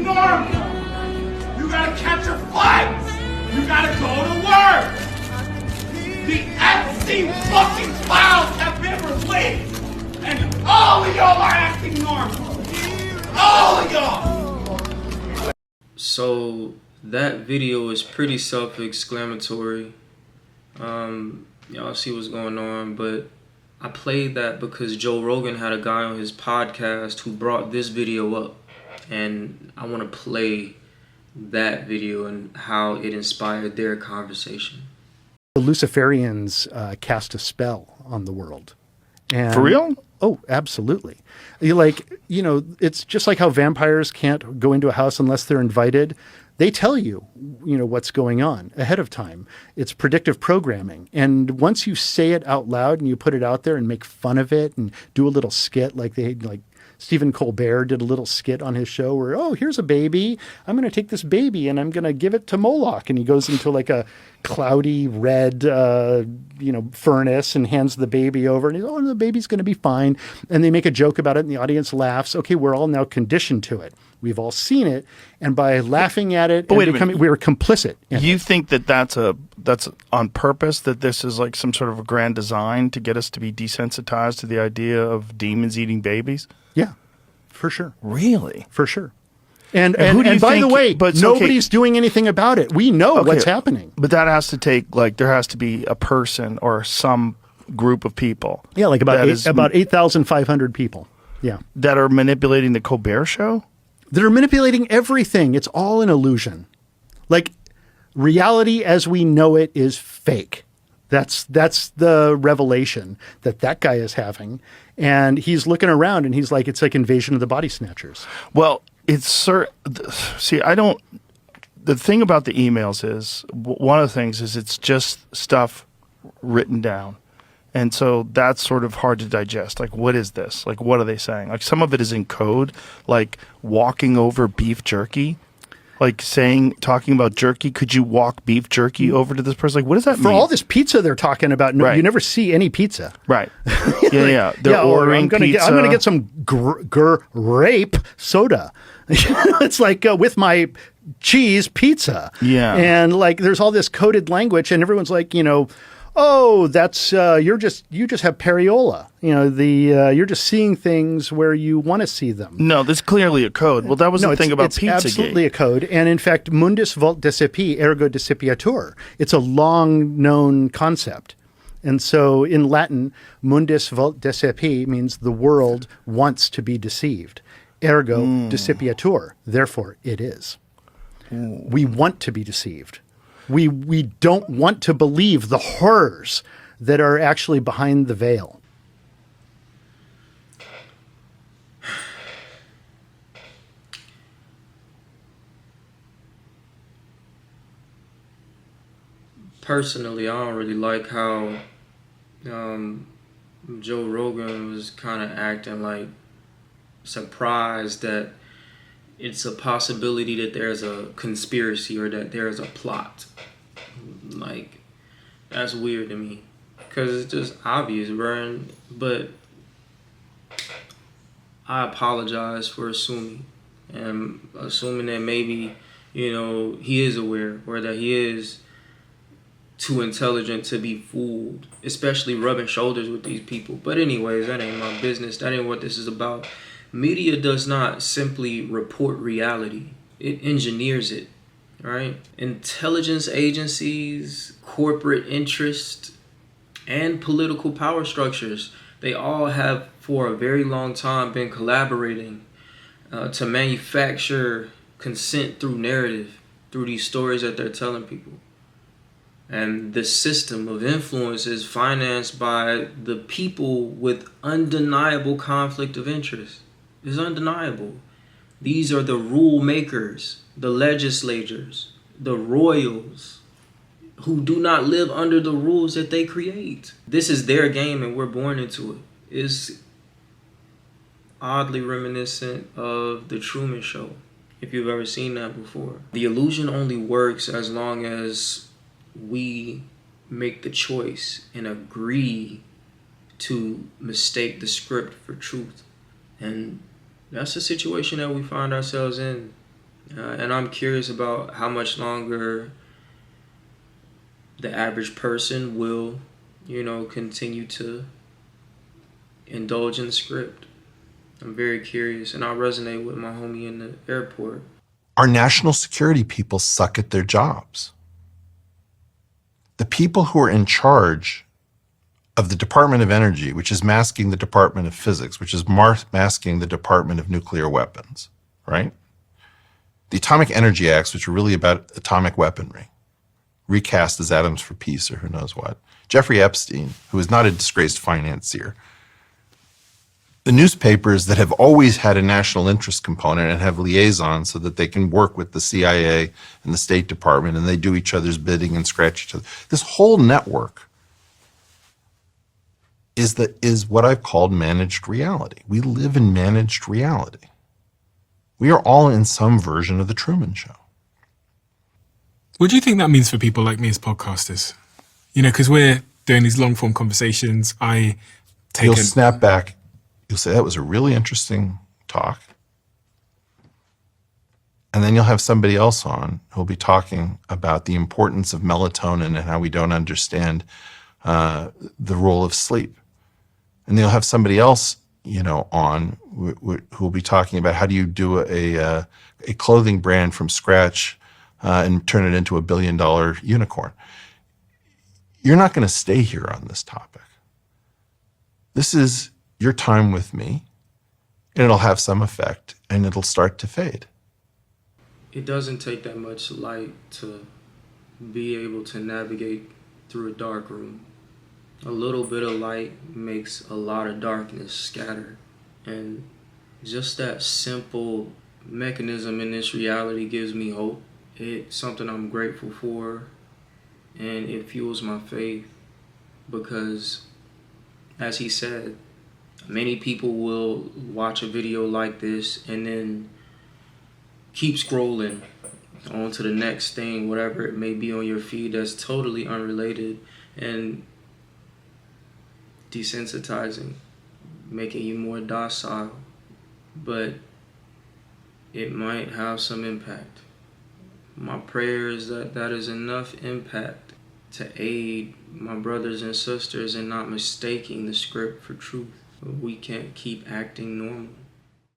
acting normal. You gotta catch your flights. You gotta go to work. The Epstein fucking files have been released, and all of y'all are acting normal. All of y'all. So that video is pretty self-exclamatory. Y'all see what's going on, but I played that because Joe Rogan had a guy on his podcast who brought this video up, and I want to play that video and how it inspired their conversation. The Luciferians cast a spell on the world. And, for real? Oh, absolutely. It's just like how vampires can't go into a house unless they're invited. They tell you, what's going on ahead of time. It's predictive programming. And once you say it out loud and you put it out there and make fun of it and do a little skit like Stephen Colbert did a little skit on his show where, oh, here's a baby. I'm going to take this baby and I'm going to give it to Moloch. And he goes into like a cloudy red, furnace and hands the baby over. And he's, oh, the baby's going to be fine. And they make a joke about it and the audience laughs. Okay, we're all now conditioned to it. We've all seen it. And by laughing at it, we're complicit. You think that's on purpose, that this is like some sort of a grand design to get us to be desensitized to the idea of demons eating babies? Yeah, for sure. Really? For sure. And by the way, nobody's doing anything about it. We know what's happening. But that has to take, there has to be a person or some group of people. Yeah, like about 8,500 people. Yeah. That are manipulating the Colbert Show? That are manipulating everything. It's all an illusion. Like, reality as we know it is fake. That's the revelation that guy is having. And he's looking around and he's like, it's like Invasion of the Body Snatchers. Well, the thing about the emails is, one of the things is it's just stuff written down. And so that's sort of hard to digest. Like, what is this? Like, what are they saying? Like, some of it is in code, like walking over beef jerky. Like talking about jerky, could you walk beef jerky over to this person? Like, what does that mean? For all this pizza they're talking about, no, right. You never see any pizza. Right. Yeah. They're ordering pizza. I'm going to get some grape soda. It's like with my cheese pizza. Yeah. And there's all this coded language and everyone's like, oh, that's you just have pareola. You're just seeing things where you want to see them. No, this is clearly a code. Well, that was the thing about Pizzagate. It's absolutely a code, and in fact, mundus vult decipi, ergo decipiatur. It's a long-known concept, and so in Latin, mundus vult decipi means the world wants to be deceived. Ergo decipiatur. Therefore, it is. We want to be deceived. We don't want to believe the horrors that are actually behind the veil. Personally, I don't really like how Joe Rogan was kind of acting like surprised that it's a possibility that there's a conspiracy or that there's a plot. Like, that's weird to me. Because it's just obvious, bro. But I apologize for assuming. And assuming that maybe, he is aware or that he is too intelligent to be fooled. Especially rubbing shoulders with these people. But anyways, that ain't my business. That ain't what this is about. Media does not simply report reality. It engineers it, right? Intelligence agencies, corporate interest, and political power structures, they all have for a very long time been collaborating to manufacture consent through narrative, through these stories that they're telling people. And the system of influence is financed by the people with undeniable conflict of interest. It's undeniable. These are the rule makers, the legislators, the royals, who do not live under the rules that they create. This is their game and we're born into it. It's oddly reminiscent of The Truman Show, if you've ever seen that before. The illusion only works as long as we make the choice and agree to mistake the script for truth. And that's the situation that we find ourselves in And I'm curious about how much longer the average person will, continue to indulge in the script. I'm very curious, and I resonate with my homie in the airport. Our national security people suck at their jobs. The people who are in charge of the Department of Energy, which is masking the Department of Physics, which is masking the Department of Nuclear Weapons, right? The Atomic Energy Acts, which are really about atomic weaponry, recast as Atoms for Peace or who knows what. Jeffrey Epstein, who is not a disgraced financier. The newspapers that have always had a national interest component and have liaisons so that they can work with the CIA and the State Department and they do each other's bidding and scratch each other. This whole network is what I've called managed reality. We live in managed reality. We are all in some version of the Truman Show. What do you think that means for people like me as podcasters? Because we're doing these long form conversations. You'll snap back. You'll say, that was a really interesting talk. And then you'll have somebody else on who'll be talking about the importance of melatonin and how we don't understand the role of sleep. And you'll have somebody else, on who'll be talking about how do you do a clothing brand from scratch and turn it into $1 billion unicorn. You're not going to stay here on this topic. This is your time with me, and it'll have some effect, and it'll start to fade. It doesn't take that much light to be able to navigate through a dark room. A little bit of light makes a lot of darkness scatter. And just that simple mechanism in this reality gives me hope. It's something I'm grateful for, and it fuels my faith because, as he said, many people will watch a video like this and then keep scrolling on to the next thing, whatever it may be on your feed that's totally unrelated and desensitizing, making you more docile, but it might have some impact. My prayer is that that is enough impact to aid my brothers and sisters in not mistaking the script for truth. We can't keep acting normal.